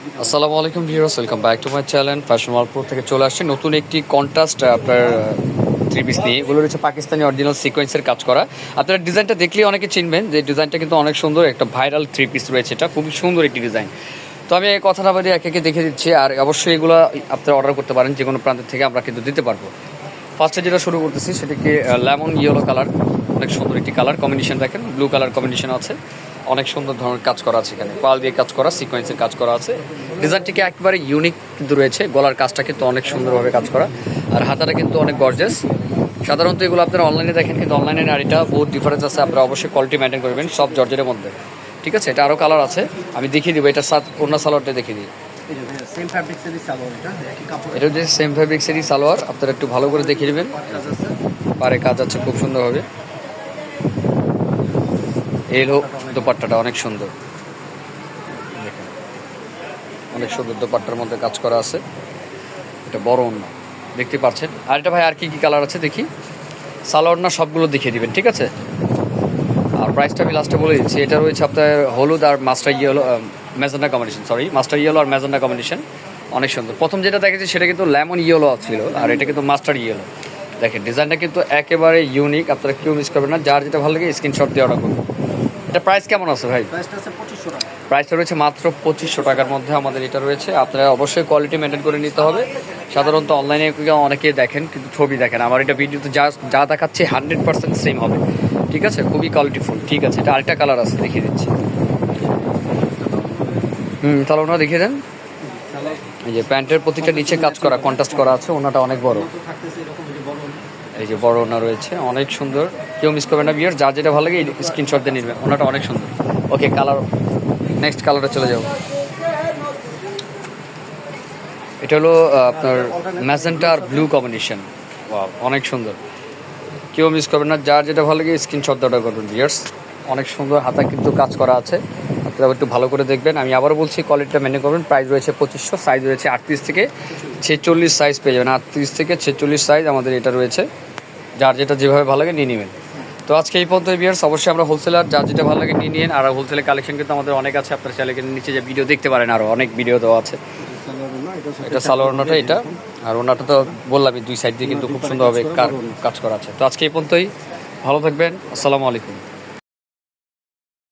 আসসালামু আলাইকুম viewers, welcome back to my channel fashion world pro থেকে চলে আসছে নতুন একটি কন্ট্রাস্ট আপনার থ্রি পিস নিয়ে। এগুলো রয়েছে পাকিস্তানি অরিজিনাল সিকোয়েন্সের কাজ করা। আপনারা ডিজাইনটা দেখলেই অনেকে চিনবেন যে ডিজাইনটা কিন্তু অনেক সুন্দর, একটা ভাইরাল থ্রি পিস রয়েছে, এটা খুবই সুন্দর একটি ডিজাইন। তো আমি এই কথা না বলে একে একে দেখে দিচ্ছি, আর অবশ্যই এগুলো আপনারা অর্ডার করতে পারেন যে কোনো প্রান্তের থেকে, আমরা কিন্তু দিতে পারবো। ফার্স্টে যেটা শুরু করতেছি সেটাকে লেমন ইয়েলো কালার, অনেক সুন্দর একটি কালার কম্বিনেশন, দেখেন ব্লু কালার কম্বিনেশন আছে, অনেক সুন্দর ধরনের কাজ করা আছে, এখানে পাল দিয়ে কাজ করা, সিকোয়েন্সের কাজ করা আছে। ডিজাইনটিকে একেবারে ইউনিক কিন্তু রয়েছে, গলার কাজটা কিন্তু অনেক সুন্দরভাবে কাজ করা, আর হাতাটা কিন্তু অনেক গর্জাস। সাধারণত এগুলো আপনারা অনলাইনে দেখেন, কিন্তু অনলাইনে নারীটা বহুত ডিফারেন্স আছে, আপনারা অবশ্যই কোয়ালিটি মেনটেন করবেন, সব জর্জের মধ্যে। ঠিক আছে, এটা আরও কালার আছে, আমি দেখিয়ে দিব। এটার সাথে অন্য সালোয়ারটা দেখিয়ে দিই। এটা হচ্ছে সেম ফ্যাব্রিক্সেরই সালোয়ার, আপনারা একটু ভালো করে দেখিয়ে নেবেন, পারে কাজ আছে খুব সুন্দরভাবে। এলো দোপাট্টাটা অনেক সুন্দর, দেখেন অনেক সুন্দর দোপাট্টার মধ্যে কাজ করা আছে, এটা বড় অন্য দেখতে পাচ্ছেন। আর এটা ভাই আর কি কি কালার আছে দেখি, সালোয়ার না সবগুলো দেখিয়ে দিবেন, ঠিক আছে। আর প্রাইসটা আমি লাস্টে বলে দিচ্ছি, এটা রয়েছে আপনার হলুদ আর master yellow, magenta combination, sorry master yellow আর ম্যাজেন্ডা কম্বিনেশন, অনেক সুন্দর। প্রথম যেটা দেখেছি সেটা কিন্তু লেমন ইয়েলো ছিল, আর এটা কিন্তু মাস্টার ইয়েলো। দেখেন ডিজাইনটা কিন্তু একেবারে ইউনিক, আপনারা কেউ মিস করবেন না, যার যেটা ভালো লাগে স্ক্রিনশট দিয়ে অর্ডার করবেন। এটা প্রাইস কেমন আছে ভাই? প্রাইসটা রয়েছে মাত্র 2500 টাকার মধ্যে আমাদের এটা রয়েছে। আপনারা অবশ্যই কোয়ালিটি মেনটেন করে নিতে হবে। সাধারণত অনলাইনে অনেকে দেখেন কিন্তু ছবি দেখেন, আমার এটা ভিডিওতে যা দেখাচ্ছে 100% সেম হবে, ঠিক আছে, খুবই কোয়ালিটিফুল। ঠিক আছে, এটা আরেকটা কালার আছে, দেখিয়ে দিচ্ছি। তাহলে ওনারা দেখিয়ে দেন। এই যে প্যান্টের প্রতিটা নিচে কাজ করা, কন্ট্রাস্ট করা আছে, ওনাটা অনেক বড়, এই যে বড় ওনা রয়েছে, অনেক সুন্দর, কেউ মিস করবে না ভিউয়ার, যার যেটা ভালো লাগে স্ক্রিনশট দিয়ে নিবেন, ওনাটা অনেক সুন্দর। ওকে, কালার নেক্সট কালারে চলে যাও। এটা হলো আপনার ম্যাজেন্টা আর ব্লু কম্বিনেশন, অনেক সুন্দর, কেউ মিস করবেন না, যার যেটা ভালো লাগে স্ক্রিনশট দিয়ে অর্ডার করবেন ভিউয়ার্স। অনেক সুন্দর হাতা কিন্তু কাজ করা আছে, আপনারা একটু ভালো করে দেখবেন। আমি আবারও বলছি কোয়ালিটিটা মেনটেন করবেন। প্রাইস রয়েছে 2500, সাইজ রয়েছে 38 থেকে 46 সাইজ পেয়ে যাবেন, 38 থেকে 46 সাইজ আমাদের এটা রয়েছে, যার যেটা যেভাবে ভালো লাগে নিয়ে নেবেন। তো আজকে এই পর্যন্ত ভিউয়ার্স, অবশ্যই আমরা হোলসেলার, যার যেটা ভালো লাগে নিয়ে নিন। আর হোলসেলের কালেকশন কিন্তু আমাদের অনেক আছে, আপনারা চাইলে কিন্তু নিচে যে ভিডিও দেখতে পারেন, আরও অনেক ভিডিও দেওয়া আছে। এটা সালোয়ার ওনাটা, এটা আর ওনাটা তো বললামই, দুই সাইড দিয়ে কিন্তু খুব সুন্দরভাবে কাজ করা আছে। তো আজকে এই পর্যন্তই, ভালো থাকবেন, আসসালামু আলাইকুম।